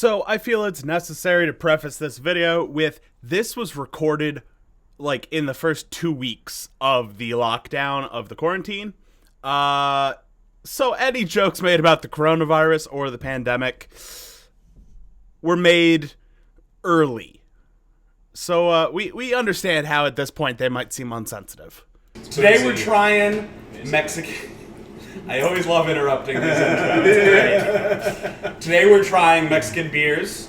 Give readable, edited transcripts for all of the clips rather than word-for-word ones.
So I feel it's necessary to preface this video with this was recorded like in the first 2 weeks of the lockdown of the quarantine. So any jokes made about the coronavirus or the pandemic were made early. So we understand how at this point they might seem unsensitive. Today we're trying Mexican... I always love interrupting these intros. Today we're trying Mexican beers.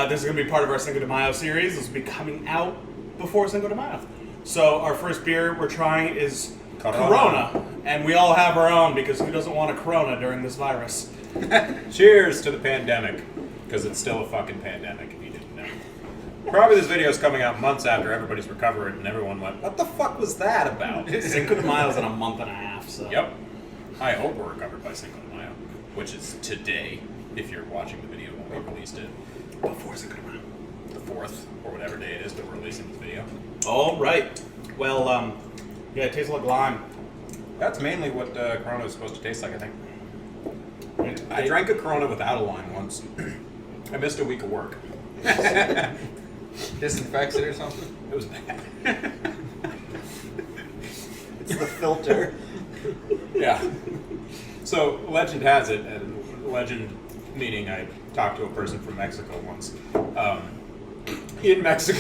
This is going to be part of our Cinco de Mayo series. This will be coming out before Cinco de Mayo. So our first beer we're trying is Corona. And we all have our own because who doesn't want a Corona during this virus? Cheers to the pandemic, because it's still a fucking pandemic if you didn't know. Probably this video is coming out months after everybody's recovered and everyone went, what the fuck was that about? Cinco de Mayo's in a month and a half, so... Yep. I hope we're recovered by Cinco de Mayo, which is today, if you're watching the video when we released it. Before Cinco de Mayo. The 4th, or whatever day it is that we're releasing this video. All right. Well, yeah, it tastes like lime. That's mainly what Corona is supposed to taste like, I think. I drank a Corona without a lime once. I missed a week of work. Disinfects it or something? It was bad. It's the filter. Yeah. So, legend has it, and legend meaning I talked to a person from Mexico once. In Mexico.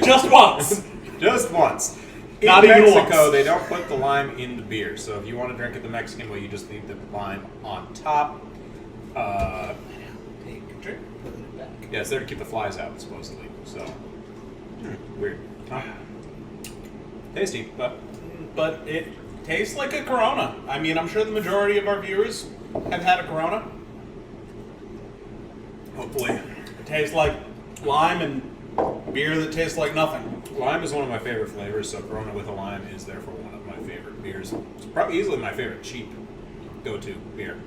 Just once. Just once. In Not even Mexico, once. they don't put the lime in the beer. So if you want to drink it the Mexican way, you just leave the lime on top. Yeah, it's there to keep the flies out, supposedly. So, weird. Huh? Tasty, but it tastes like a Corona. I mean, I'm sure the majority of our viewers have had a Corona. hopefully. It tastes like lime and beer that tastes like nothing. Lime is one of my favorite flavors, so Corona with a lime is therefore one of my favorite beers. It's probably easily my favorite cheap go-to beer.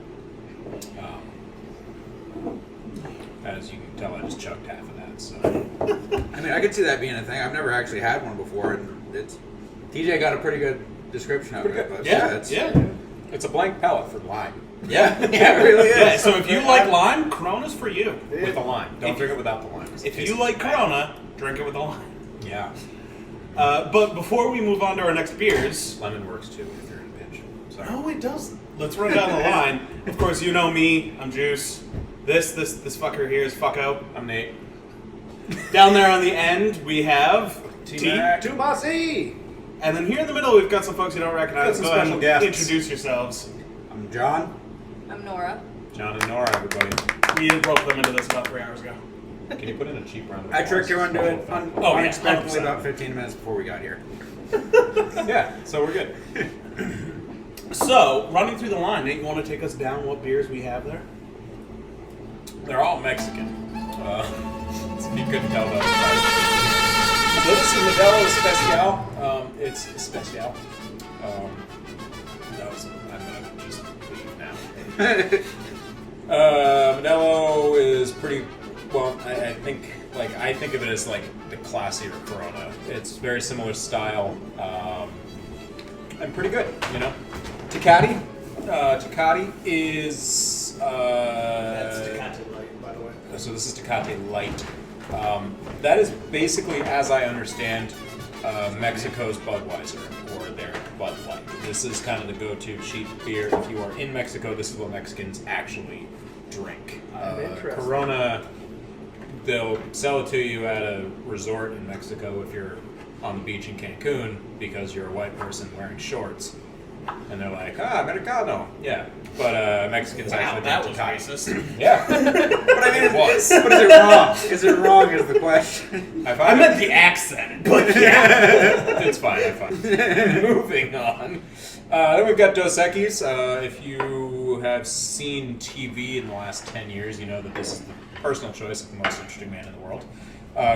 As you can tell, I just chugged half of that. So, I mean, I could see that being a thing. I've never actually had one before, and it's TJ got a pretty good description of it. But it's a blank palate for lime. Yeah, yeah, it really is. Yeah, so if you like lime, Corona's for you. With the lime. Don't drink it without the lime. If you like Corona, drink it with the lime. Yeah. But before we move on to our next beers... Lemon works too if you're in a pinch. Sorry. No, it doesn't. Let's run down the line. Of course, you know me. I'm Juice. This fucker here is Fucko. I'm Nate. Down there on the end, we have T. Too bossy! And then here in the middle, we've got some folks you don't recognize. Got some Go ahead special and guests. introduce yourselves. I'm John. I'm Nora. John and Nora, everybody. We roped them into this about 3 hours ago. Can you put in a cheap round of I applause? tricked you into it yeah, unexpectedly 100%. about 15 minutes before we got here. Yeah, so we're good. So, running through the line, Nate, you want to take us down what beers we have there? They're all Mexican. If you couldn't tell that. So this is Modelo Especial. It's Especial. I'm gonna just leave now. Modelo is pretty well. I think of it as like the classier Corona. It's very similar style. And pretty good, you know. Tecate. Tecate is. That's Tecate Lite, by the way. So this is Tecate Lite. That is basically, as I understand, Mexico's Budweiser, or their Bud Light. This is kind of the go-to cheap beer. If you are in Mexico, this is what Mexicans actually drink. Corona, they'll sell it to you at a resort in Mexico if you're on the beach in Cancun because you're a white person wearing shorts. And they're like, Americano. Yeah. But Mexicans actually that drink was Tecate. racist. Yeah. But I mean, It was. But is it wrong? Is it wrong is the question. I meant the accent, but yeah. It's fine, I'm fine. Moving on. Then we've got Dos Equis. If you have seen TV in the last 10 years, you know that this is the personal choice of the most interesting man in the world.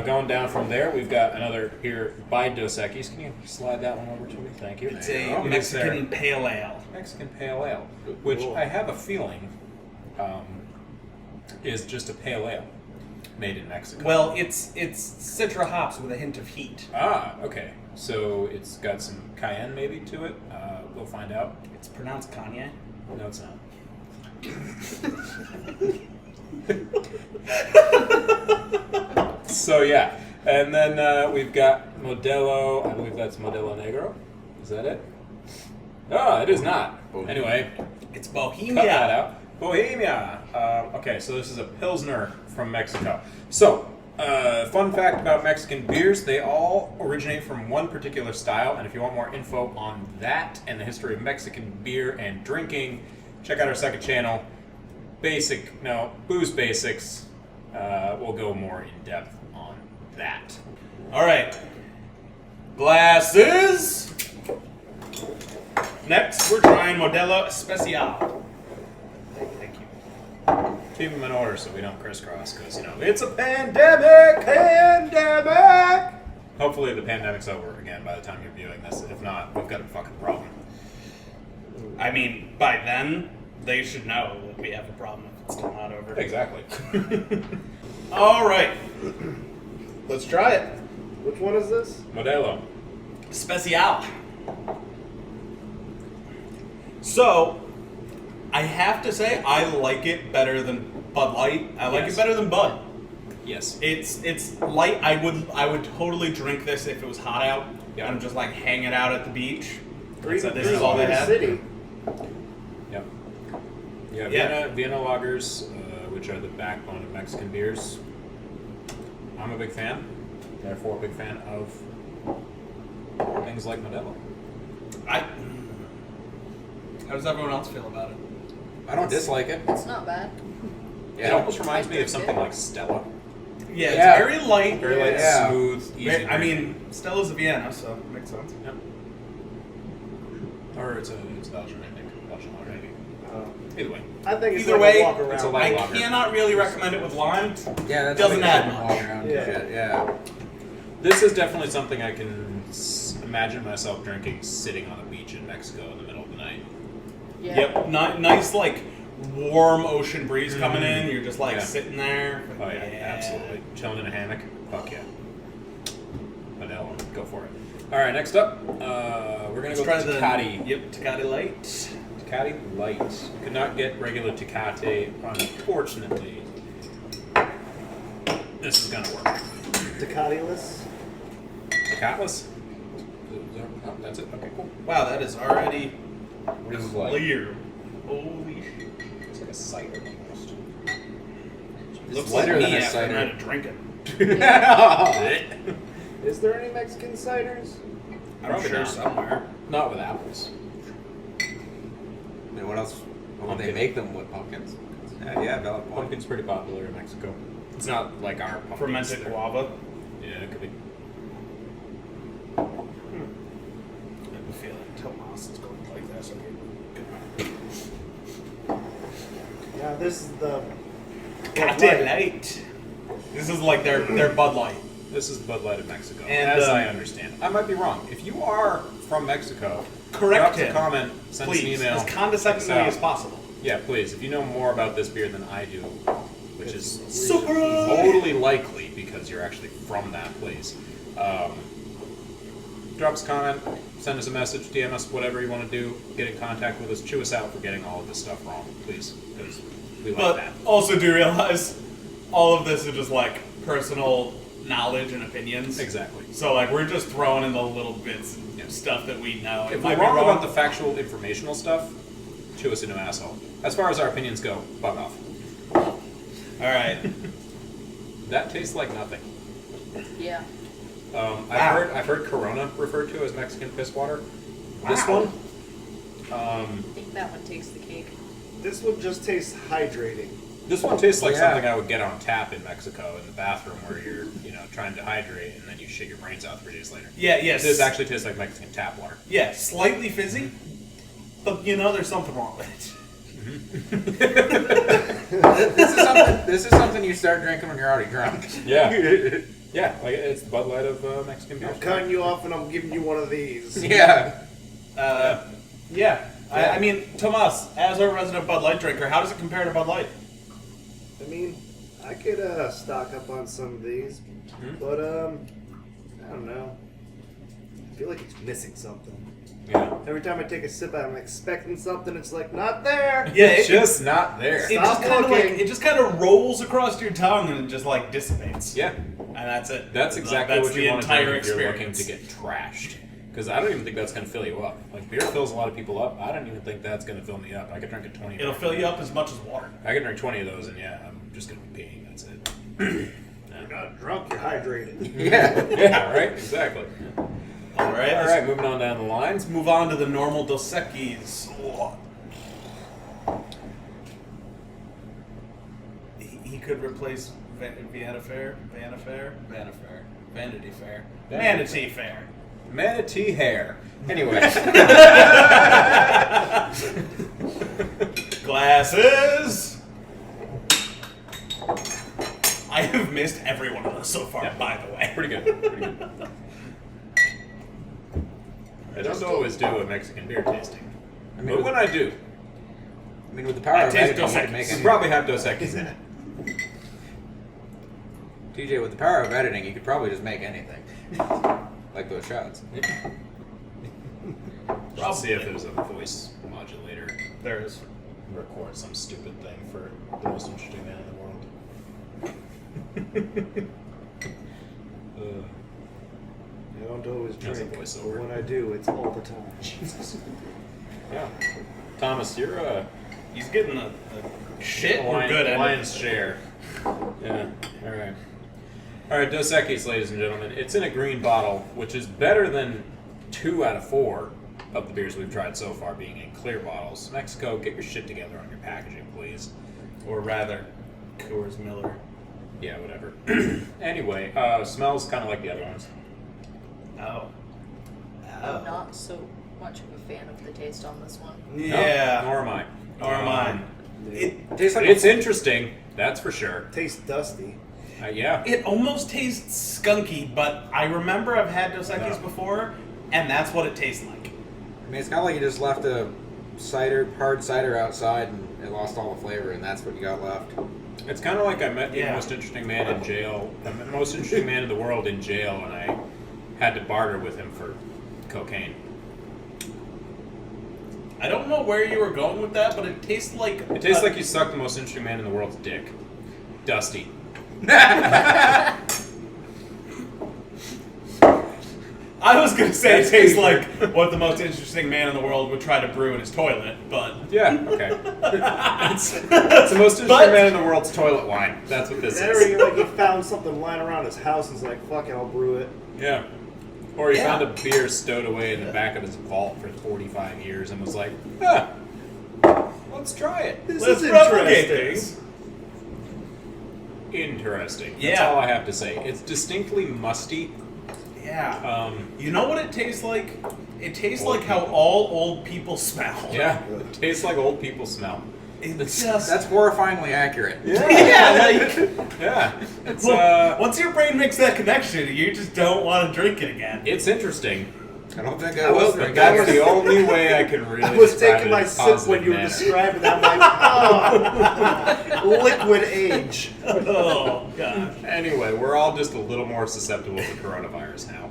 Going down from there, we've got another here by Dos Equis. Can you slide that one over to me? Thank you. It's a Mexican pale ale. Mexican pale ale, which I have a feeling is just a pale ale made in Mexico. Well, it's citra hops with a hint of heat. Ah, okay. So it's got some cayenne maybe to it. We'll find out. It's pronounced Kanye. No, it's not. So yeah, and then we've got Modelo. I believe that's Modelo Negro. Is that it? Oh, it is not. Anyway, It's cut Bohemia. that out. Bohemia. Okay, so this is a Pilsner from Mexico. So, fun fact about Mexican beers, they all originate from one particular style, and if you want more info on that and the history of Mexican beer and drinking, check out our second channel, Booze Basics. We'll go more in depth on that. All right. Glasses. Next, we're trying Modelo Especial. Thank you. Keep them in order so we don't crisscross, because, it's a pandemic! Pandemic! Hopefully the pandemic's over again by the time you're viewing this. If not, we've got a fucking problem. I mean, by then, they should know that we have a problem if it's still not over. Exactly. All right. Let's try it. Which one is this? Modelo. Especial. So, I have to say, I like it better than Bud Light. I like Yes. it better than Bud. Yes. It's light. I would totally drink this if it was hot out. Yeah. I'm just like hanging out at the beach. Or So even this is all they have. City. Yep. Yeah, Yeah. Vienna lagers, which are the backbone of Mexican beers. I'm a big fan. Therefore, a big fan of things like Modelo. How does everyone else feel about it? I don't dislike it. It's not bad. It almost reminds me of something like Stella. Yeah, it's Yeah. very light. Very light, Yeah. smooth, easy. I drinking. mean, Stella's a Vienna, so it makes sense. Yep. Or it's Belgian, I think. Belgian lager, maybe. Either way. I think it's Either like way, a walk around. it's a I light lager. cannot really recommend it with lime. Yeah, that's Doesn't like add sitting much. walking around and Yeah. shit. Yeah. This is definitely something I can imagine myself drinking sitting on a beach in Mexico in the middle of the night. Yeah. Yep, nice like warm ocean breeze coming in. You're just like Yeah. sitting there. Oh yeah, absolutely. Chilling in a hammock. Fuck yeah. Modelo, go for it. All right, next up, we're gonna Let's go try with the Tecate. Yep, Tecate Lite. Tecate Lite. Could not get regular Tecate, unfortunately. This is gonna work. Tecate-less. Tecateless? Oh, that's it. Okay, cool. Wow, that is already This is like clear. Holy shit! it's like a cider almost. Looks lighter like than me a after cider. a night of drinking. Is there any Mexican ciders? I'm Probably sure not. somewhere. Not with apples. And what else? What would they Pumpkin. make them with? Pumpkins? Yeah, valid point. Pumpkin's pretty popular in Mexico. It's not like our pumpkins. Fermented They're- guava. Yeah, it could be. I have a feeling Tomas is going to like this. Yeah, this is the. Tecate Lite. This is like their Bud Light. This is Bud Light of Mexico, And, as I understand. I might be wrong. If you are from Mexico, Correct drop us him. a comment, send us an Please, email. as condescendingly check us as out. possible. Yeah, please. If you know more about this beer than I do, which is Surprise! totally likely because you're actually from that place, drop us a comment, send us a message, DM us, whatever you want to do. Get in contact with us. Chew us out for getting all of this stuff wrong, please, because we like But that. also do realize all of this is just like personal knowledge and opinions. Exactly. So like we're just throwing in the little bits and Yeah. stuff that we know. It If might we're be wrong about the factual, informational stuff, chew us into an asshole. As far as our opinions go, bug off. All right. That tastes like nothing. Yeah. I've heard Corona referred to as Mexican piss water. This Wow. one, I think that one takes the cake. This one just tastes hydrating. this one tastes like Yeah. something I would get on tap in Mexico in the bathroom where you're, trying to hydrate and then you shit your brains out 3 days later. Yeah. Yes. This actually tastes like Mexican tap water. Yeah. Slightly fizzy, but there's something wrong with it. This is something you start drinking when you're already drunk. Yeah. Yeah, like it's the Bud Light of Mexican beer. I'm cutting you off and I'm giving you one of these. Yeah. Yeah. I mean, Tomas, as our resident Bud Light drinker, how does it compare to Bud Light? I mean, I could stock up on some of these, but I don't know. I feel like it's missing something. Yeah. Every time I take a sip out, I'm expecting something. It's like, not there. Yeah, It's just not there. it Stop just kind of like looking. it just kind of rolls across your tongue and it just like dissipates. Yeah. And that's it. That's exactly That's what you the want to do entire if you're experience. looking to get trashed. Because I don't even think that's going to fill you up. Like, beer fills a lot of people up. I don't even think that's going to fill me up. I could drink a 20. It'll fill you up as much as water. I could drink 20 of those, and yeah, I'm just going to be peeing. That's it. You're not drunk, you're hydrated. Yeah. Yeah, right? Exactly. All right. All right, moving on down the lines. Let's move on to the normal Dos Equis. He could replace Vienna Fair, Vanity Fair, Manatee Fair. Manatee hair. Anyway. Glasses. I have missed every one of those so far, by the way. Pretty good. Pretty good. I don't always do a Mexican beer tasting. But when I do, I mean, with the power I of taste editing, Dos you can Equis. make you it. probably have Dos Equis in it. TJ, with the power of editing, you could probably just make anything. Like those shots. I'll see if there's a voice modulator. There is. Record some stupid thing for the most interesting man in the world. I don't always That's a drink, voiceover. but when I do, it's all the time. Yeah. Thomas, you're He's getting a shit. We're good at lion's it. share. Yeah. All right. All right, Dos Equis, ladies and gentlemen. It's in a green bottle, which is better than 2 out of 4 of the beers we've tried so far being in clear bottles. Mexico, get your shit together on your packaging, please. Or rather, Coors Miller. Yeah, whatever. Anyway, smells kind of like the other ones. Oh. I'm not so much of a fan of the taste on this one. Yeah. No, nor am I. Nor am I. It Tastes like It's interesting, that's for sure. Tastes dusty. Yeah. it almost tastes skunky, but I remember I've had Dos Equis No. before, and that's what it tastes like. I mean, it's kind of like you just left a hard cider outside and it lost all the flavor, and that's what you got left. It's kind of like I met the Yeah. most interesting man in jail, the most interesting man in the world in jail, and I had to barter with him for cocaine. I don't know where you were going with that, but it tastes like It tastes like you sucked the most interesting man in the world's dick. Dusty. I was gonna say it That's tastes pretty like what the most interesting man in the world would try to brew in his toilet, but Yeah, okay. It's the most interesting But- man in the world's toilet wine. That's what this There is. you like he found something lying around his house and he's like, fuck it, I'll brew it. Yeah. Or he Yeah. found a beer stowed away in the back of his vault for 45 years and was like, let's try it. This let's is replicate interesting. this. Interesting. That's Yeah. all I have to say. It's distinctly musty. Yeah. Um, You know what it tastes like? It tastes Old like how people. all old people smell. yeah, it tastes like old people smell. It's just That's horrifyingly accurate. yeah, like Yeah, it's once your brain makes that connection, you just don't want to drink it again. it's interesting. I don't think I will was- drink That's it. the only way I can really. I was describe taking it my in a sip when positive you were manner. describing that. I'm like, oh, liquid age. Oh gosh. Anyway, we're all just a little more susceptible to coronavirus now.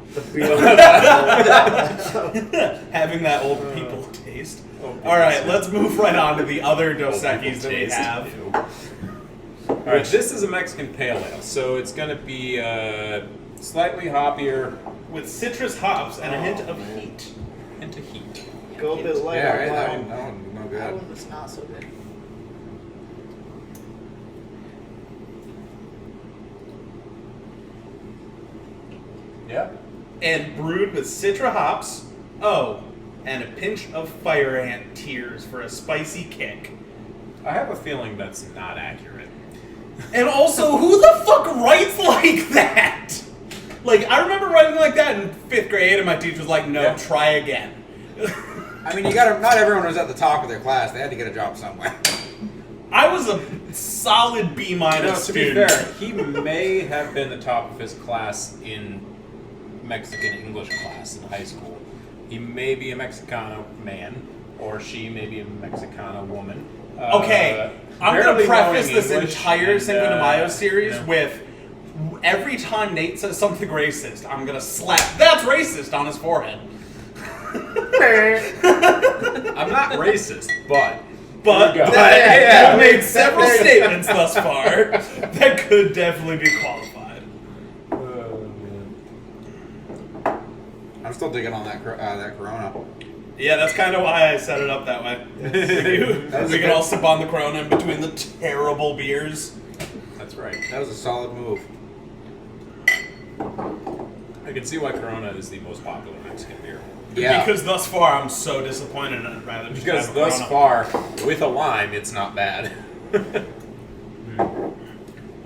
Having that old people taste. Old All right, people let's move right on to the other Dos Old people Equis that we taste. have. Ew. All right, this is a Mexican pale ale, so it's going to be slightly hoppier With citrus hops and a hint of man. heat. into heat. Go a bit light Yeah, on right, that mine. one no That good. one was not so good. Yeah. And brewed with citra hops. Oh, and a pinch of fire ant tears for a spicy kick. I have a feeling that's not accurate. And also, who the fuck writes like that? Like, I remember writing like that in 5th grade, and my teacher was like, no, Yeah. try again. I mean, you gotta. Not everyone was at the top of their class. They had to get a job somewhere. I was a solid B- No, to be student. fair, he may have been the top of his class in Mexican English class in high school. He may be a Mexicano man, or she may be a Mexicana woman. Okay, I'm barely gonna preface knowing this English entire and, Cinco de Mayo series yeah. with every time Nate says something racist, I'm gonna slap "that's racist" on his forehead. I'm not racist, but But There you go. I've made several statements thus far that could definitely be qualified. I'm still digging on that that Corona. Yeah, that's kind of why I set it up that way. We can all sip on the Corona in between the terrible beers. that's right. That was a solid move. I can see why Corona is the most popular Mexican beer. Yeah. Because thus far I'm so disappointed in it rather than just Because have a thus Corona. far, with a lime, it's not bad. All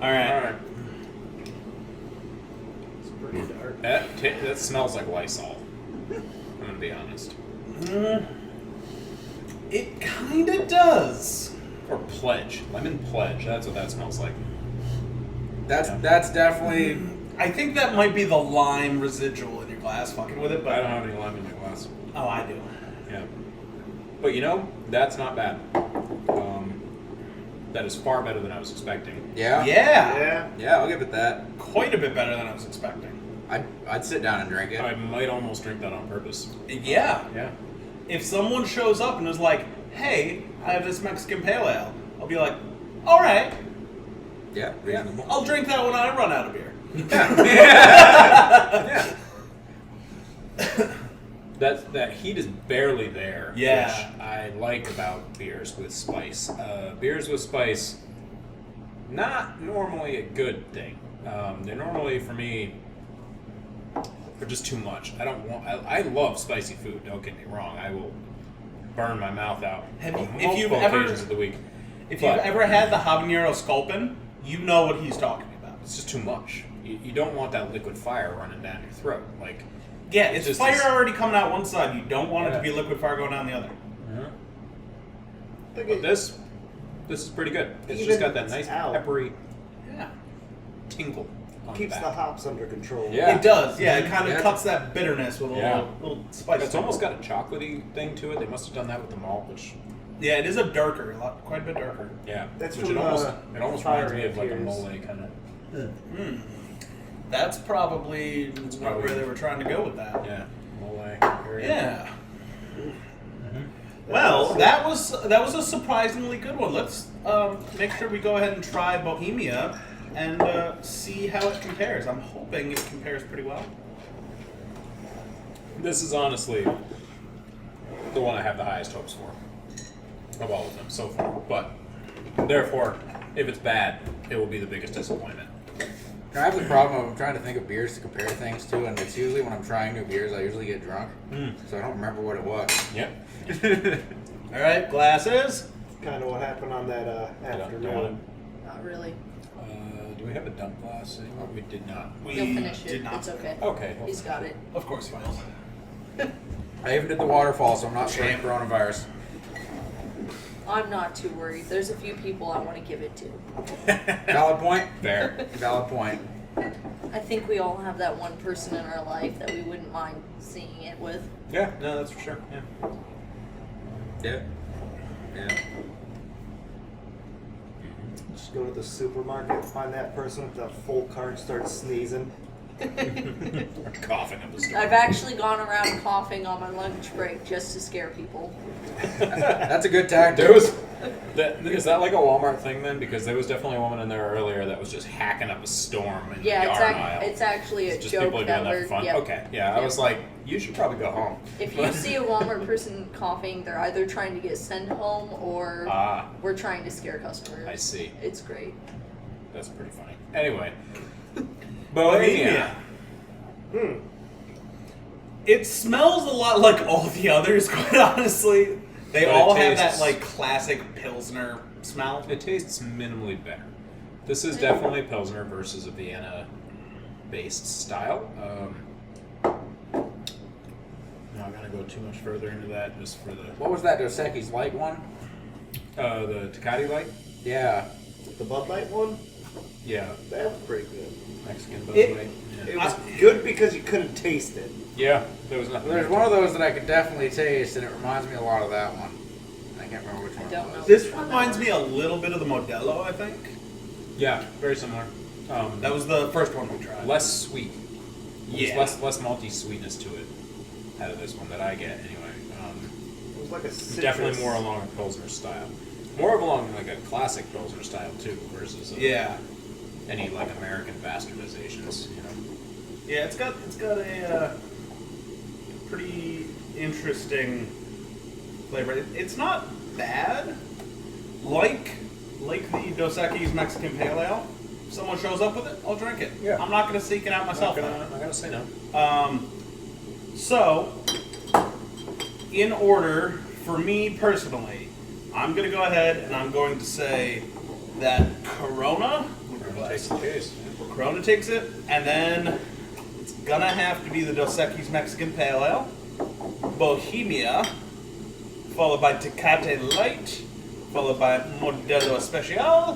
right. All right. It's pretty dark. That smells like Lysol. I'm gonna be honest. It kind of does. Or Pledge, lemon Pledge. That's what that smells like. That's definitely. I think that might be the lime residual in your glass fucking with it, but I don't have any lime in my glass. Oh, I do. Yeah. But you know, that's not bad. That is far better than I was expecting. Yeah. Yeah. Yeah, I'll give it that. Quite a bit better than I was expecting. I'd sit down and drink it. I might almost drink that on purpose. Yeah. Yeah. If someone shows up and is like, hey, I have this Mexican pale ale, I'll be like, all right, Yeah, reasonable. I'll drink that when I run out of beer. Yeah. That heat is barely there. Yeah. Which I like about beers with spice. Beers with spice, not normally a good thing. They're normally, for me, they're just too much. I don't want. I love spicy food. Don't get me wrong. I will burn my mouth out Have you- on if multiple you've ever- occasions of the week. If you've ever had the habanero sculpin, you know what he's talking about. It's just too much. You don't want that liquid fire running down your throat. Like, Yeah, it's just fire is- already coming out one side. You don't want it Yeah. to be liquid fire going down the other. but this is pretty good. It's Even just got that if nice it's out. peppery Yeah. tingle on Keeps the the back. hops under control. Yeah. It does. Yeah, it kind of Yeah. cuts that bitterness with a Yeah. little spice. It's almost got a chocolatey thing to it. They must have done that with the malt, which Yeah, it is a darker, quite a bit darker. yeah, That's which from, it almost Fire reminds me of like a Tears. mole kind of. That's probably probably- where they were trying to go with that. Yeah, mole area. Yeah. Well, that was a surprisingly good one. Let's make sure we go ahead and try Bohemia and see how it compares. I'm hoping it compares pretty well. This is honestly the one I have the highest hopes for of all of them so far. But therefore, if it's bad, it will be the biggest disappointment. I have the problem of I'm trying to think of beers to compare things to, and it's usually when I'm trying new beers, I usually get drunk, so I don't remember what it was. Yep. All right, glasses. Kind of what happened on that Don't want afternoon. Not really. Do we have a dump glass? Oh, we did not. We He'll finish it. did not. It's okay. Okay. He's got it. Of course, he will. I even did the waterfall, so I'm not spreading coronavirus. I'm not too worried. There's a few people I want to give it to. Valid point. Fair. Valid point. I think we all have that one person in our life that we wouldn't mind seeing it with. Yeah, no, that's for sure. Yeah. Yeah. Yeah. Just go to the supermarket, find that person with the full cart, start sneezing. Or coughing up a storm. I've actually gone around coughing on my lunch break just to scare people. That's a good tactic. There was is that like a Walmart thing then? Because there was definitely a woman in there earlier that was just hacking up a storm in Yeah, the it's, yarn aisle. it's actually a It's just joke people are doing that we're. for fun. Yep. Okay, yeah, I Yep. was like, you should probably go home. If you see a Walmart person coughing, they're either trying to get sent home or Ah, we're trying to scare customers. I see. It's great. That's pretty funny. Anyway, Bohemia. It smells a lot like all the others, quite honestly. They But it all have that tastes- like classic Pilsner smell. It tastes minimally better. This is definitely Pilsner versus a Vienna-based style. Not gonna go too much further into that, just for the What was that Dos Equis light one? the Tecate Lite. Yeah. The Bud Light one, Yeah, that was pretty good. Mexican Bud It- Light. It Yeah. was good because you couldn't taste it. Yeah, there was nothing. There's one of those that I could definitely taste, and it reminds me a lot of that one. I can't remember which one don't it know. was. This reminds me a little bit of the Modelo, I think. Yeah, very similar. That was the first one we tried. Less sweet. Yeah. There's less malty sweetness to it out of this one that I get anyway. was like a citrus. Definitely more along a Pilsner style. More of along like a classic Pilsner style too, versus any like American bastardizations. You know. Yeah, it's got a pretty interesting flavor. It's not bad. Like the Dos Equis Mexican Pale Ale. If someone shows up with it, I'll drink it. Yeah. I'm not going to seek it out myself. I'm not gonna say no. So, in order, for me personally, I'm going to go ahead and I'm going to say that Corona Takes the case. Corona takes it, and then it's gonna have to be the Dos Equis Mexican Pale Ale, Bohemia, followed by Tecate Lite, followed by Modelo Especial,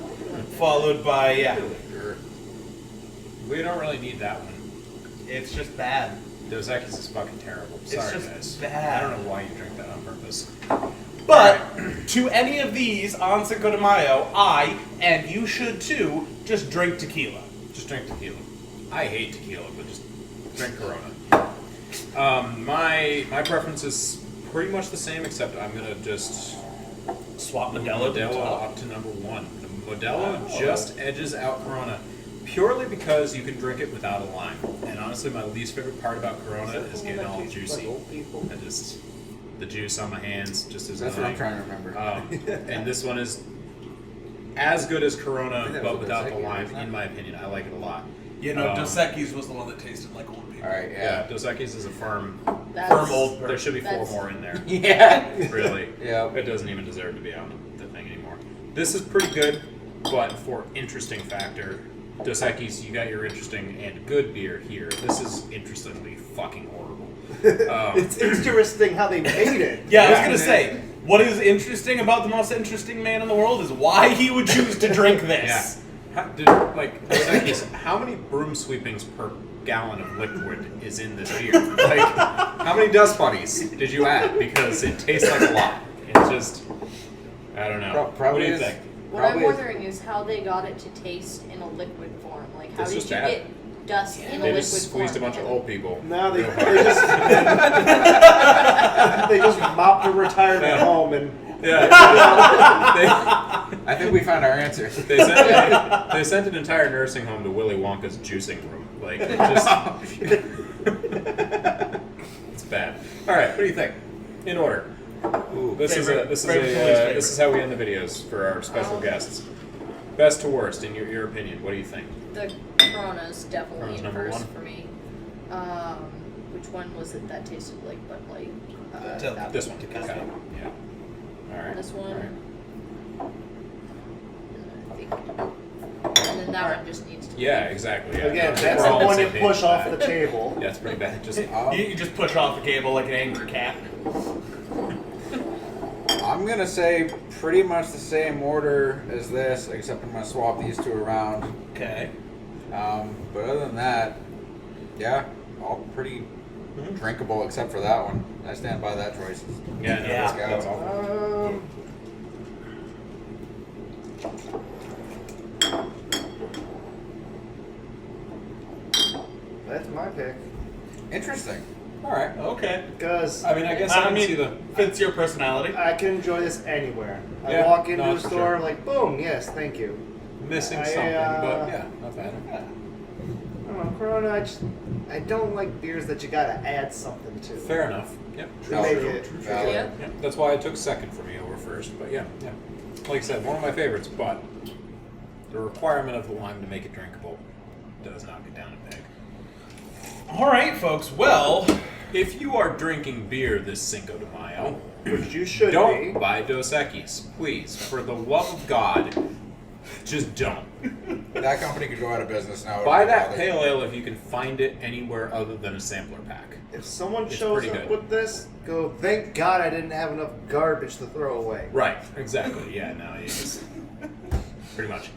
followed by, We don't really need that one. it's just bad. Dos Equis is fucking terrible. Sorry, just guys. bad. I don't know why you drink that on purpose. But to any of these on Cinco de Mayo, I, and you should too, just drink tequila. Just drink tequila. I hate tequila, but just drink Corona. My preference is pretty much the same, except I'm gonna just Swap Modelo to the top. up to number one. The Modelo just edges out Corona purely because you can drink it without a lime. And honestly, my least favorite part about Corona is getting all juicy. I just the juice on my hands just is That's what I'm annoying. trying to remember. And this one is as good as Corona, that but was without the Dos Equis, lime. wasn't it? In my opinion, I like it a lot. You know, Dos Equis was the one that tasted like old people. All right, Yeah, yeah. Dos Equis is a firm old There should be 4 That's- more in there. Yeah. Really. Yeah. It doesn't even deserve to be on the thing anymore. This is pretty good, but for interesting factor, Dos Equis, you got your interesting and good beer here. This is interestingly fucking horrible. It's interesting how they made it. Yeah, I was gonna say, what is interesting about the most interesting man in the world is why he would choose to drink this. How many broom sweepings per gallon of liquid is in this beer? Like, how many dust bunnies did you add? Because it tastes like a lot. It's just, I don't know. Probably what do you is- think? What I'm Probably is- wondering is how they got it to taste in a liquid form. Like, how It's did just you bad. get dust in a They liquid just squeezed a form? bunch of old people. No, they real hard. just they just mopped a retirement home and Yeah. I think we found our answer. They sent an entire nursing home to Willy Wonka's juicing room. Like, it just, it's bad. All right, what do you think? In order. Ooh, This is Favorite to least favorite. this is how we end the videos for our special guests. Best to worst, in your opinion, what do you think? The Corona's definitely Corona's in number first one? for me. Which one was it that tasted like Bud Light? That This one. Okay. Tecate. Yeah. All right. This one. All right. I think. And then that one just needs to be. Yeah, exactly. Yeah. again, We're that's all the on one you same page push with off that. the table. Yeah, it's pretty bad. Just You just push off the cable like an angry cat. I'm gonna say pretty much the same order as this, except I'm gonna swap these two around. Okay. But other than that, yeah, all pretty drinkable except for that one. I stand by that choice. yeah, no, Yeah. that's all. That's my pick. Interesting. All right. Okay. Because I mean, I guess I can see the. fits your personality. I can enjoy this anywhere. I Yeah, walk into no, a for store, sure. like, boom, yes, thank you. Missing I, something, but yeah, not bad. I don't know, Corona, I don't like beers that you gotta add something to. Fair enough. Yep. To make it. Valid. Yeah. Yeah, that's why it took second for me over first. But yeah. Like I said, one of my favorites, but the requirement of the lime to make it drinkable does knock it down a peg. All right, folks. Well, If you are drinking beer this Cinco de Mayo, Which you should don't be. buy Dos Equis, please. For the love of God, just don't. That company could go out of business now. Buy that pale ale if you can find it anywhere other than a sampler pack. If someone It's shows pretty up good. with this, go, thank God I didn't have enough garbage to throw away. Right, exactly. Yeah, no, you just pretty much.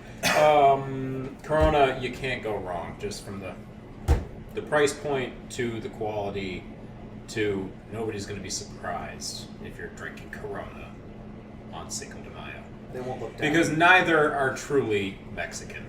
Corona, you can't go wrong just from the price point to the quality to nobody's going to be surprised if you're drinking Corona on Cinco de Mayo. They won't look down. Because neither are truly Mexican.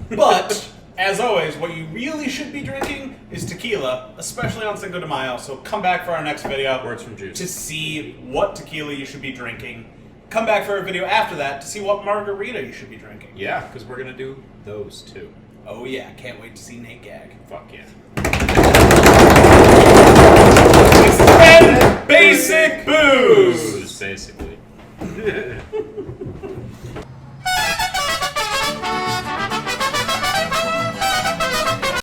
but As always, what you really should be drinking is tequila, especially on Cinco de Mayo. So come back for our next video. Words from Juice. To see what tequila you should be drinking. Come back for a video after that to see what margarita you should be drinking. Yeah, because we're going to do those too. Oh yeah, can't wait to see Nate gag. Fuck yeah.